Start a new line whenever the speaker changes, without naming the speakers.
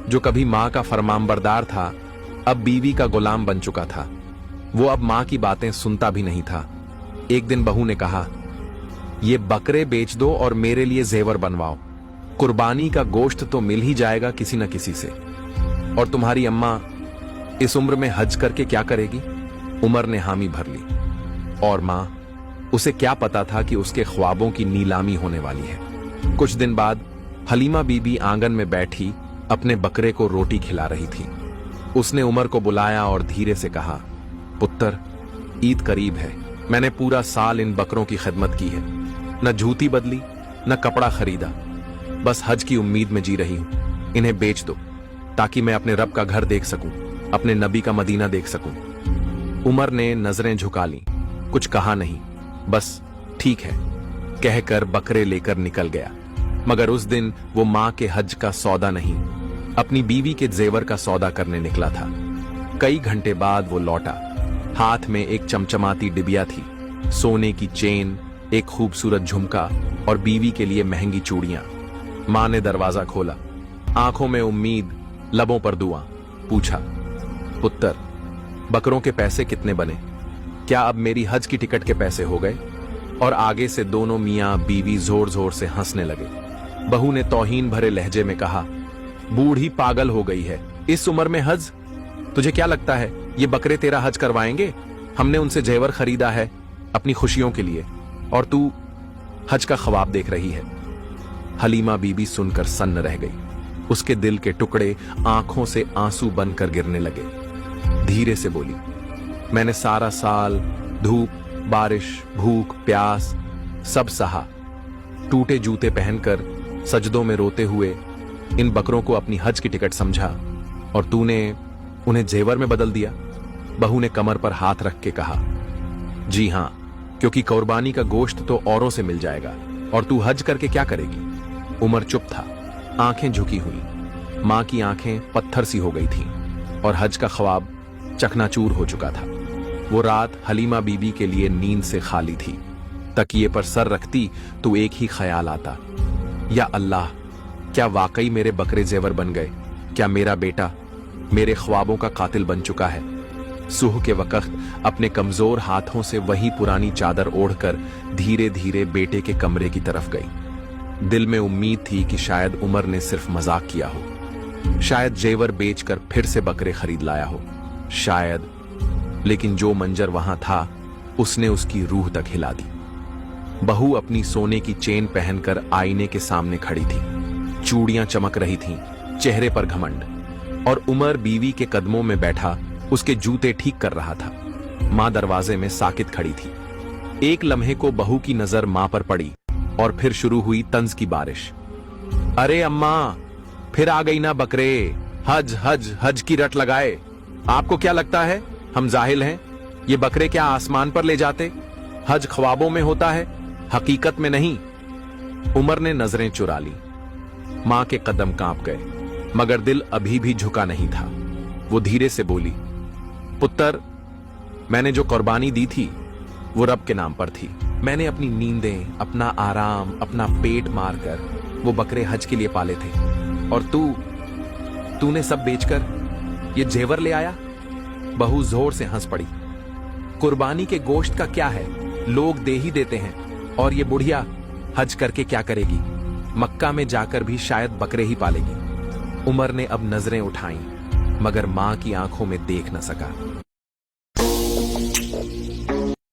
जो कभी मां का फरमानबरदार था, अब बीवी का गुलाम बन चुका था। वो अब मां की बातें सुनता भी नहीं था। एक दिन बहू ने कहा, ये बकरे बेच दो और मेरे लिए जेवर बनवाओ। कुर्बानी का गोश्त तो मिल ही जाएगा किसी न किसी से। और तुम्हारी अम्मा इस उम्र में हज करके क्या करेगी? उमर ने हामी भर ली। और मां, उसे क्या पता था कि उसके ख्वाबों की नीलामी होने वाली है। कुछ दिन बाद हलीमा बीबी आंगन में बैठी अपने बकरे को रोटी खिला रही थी। उसने उमर को बुलाया और धीरे से कहा, पुत्र, ईद करीब है। मैंने पूरा साल इन बकरों की खिदमत की है, न जूती बदली न कपड़ा खरीदा, बस हज की उम्मीद में जी रही हूं। इन्हें बेच दो ताकि मैं अपने रब का घर देख सकूं, अपने नबी का मदीना देख सकूं। उमर ने नजरें झुका लीं, कुछ कहा नहीं, बस ठीक है कहकर बकरे लेकर निकल गया। मगर उस दिन वो मां के हज का सौदा नहीं, अपनी बीवी के जेवर का सौदा करने निकला था। कई घंटे बाद वो लौटा। हाथ में एक चमचमाती डिबिया थी, सोने की चेन, एक खूबसूरत झुमका और बीवी के लिए महंगी चूड़ियां। मां ने दरवाजा खोला, आंखों में उम्मीद, लबों पर दुआ। पूछा, पुत्र, बकरों के पैसे कितने बने? क्या अब मेरी हज की टिकट के पैसे हो गए? और आगे से दोनों मियां बीवी जोर जोर से हंसने लगे। बहू ने तौहीन भरे लहजे में कहा, बूढ़ी पागल हो गई है, इस उम्र में हज? तुझे क्या लगता है ये बकरे तेरा हज करवाएंगे? हमने उनसे जेवर खरीदा है अपनी खुशियों के लिए, और तू हज का ख्वाब देख रही है। हलीमा बीबी सुनकर सन्न रह गई। उसके दिल के टुकड़े आंखों से आंसू बनकर गिरने लगे। धीरे से बोली, मैंने सारा साल धूप, बारिश, भूख, प्यास सब सहा। टूटे जूते पहनकर सजदों में रोते हुए इन बकरों को अपनी हज की टिकट समझा, और तूने उन्हें जेवर में बदल दिया। बहू ने कमर पर हाथ रख के कहा, जी हां, क्योंकि कुर्बानी का गोश्त तो औरों से मिल जाएगा, और तू हज करके क्या करेगी? उमर चुप था, आंखें झुकी हुई। मां की आंखें पत्थर सी हो गई थीं और हज का ख्वाब चकनाचूर हो चुका था। वो रात हलीमा बीबी के लिए नींद से खाली थी। तकिए पर सर रखती तो एक ही ख्याल आता, या अल्लाह, क्या वाकई मेरे बकरे जेवर बन गए? क्या मेरा बेटा मेरे ख्वाबों का कातिल बन चुका है? सुबह के वक्त अपने कमजोर हाथों से वही पुरानी चादर ओढ़कर धीरे धीरे बेटे के कमरे की तरफ गई। दिल में उम्मीद थी कि शायद उमर ने सिर्फ मजाक किया हो, शायद जेवर बेचकर फिर से बकरे खरीद लाया हो, शायद। लेकिन जो मंजर वहां था उसने उसकी रूह तक हिला दी। बहू अपनी सोने की चेन पहनकर आईने के सामने खड़ी थी, चूड़ियां चमक रही थीं, चेहरे पर घमंड। और उमर बीवी के कदमों में बैठा उसके जूते ठीक कर रहा था। मां दरवाजे में साकित खड़ी थी। एक लम्हे को बहू की नजर मां पर पड़ी और फिर शुरू हुई तंज की बारिश। अरे अम्मा, फिर आ गई ना बकरे? हज हज हज की रट लगाए। आपको क्या लगता है हम जाहिल हैं? ये बकरे क्या आसमान पर ले जाते? हज ख्वाबों में होता है, हकीकत में नहीं। उमर ने नजरें चुरा ली। मां के कदम कांप गए, मगर दिल अभी भी झुका नहीं था। वो धीरे से बोली, पुत्र, मैंने जो कुर्बानी दी थी वो रब के नाम पर थी। मैंने अपनी नींदें, अपना आराम, अपना पेट मारकर वो बकरे हज के लिए पाले थे। और तूने सब बेचकर ये जेवर ले आया? बहू जोर से हंस पड़ी। कुर्बानी के गोश्त का क्या है, लोग दे ही देते हैं। और ये बुढ़िया हज करके क्या करेगी? मक्का में जाकर भी शायद बकरे ही पालेगी। उमर ने अब नजरें उठाईं, मगर मां की आंखों में देख न सका।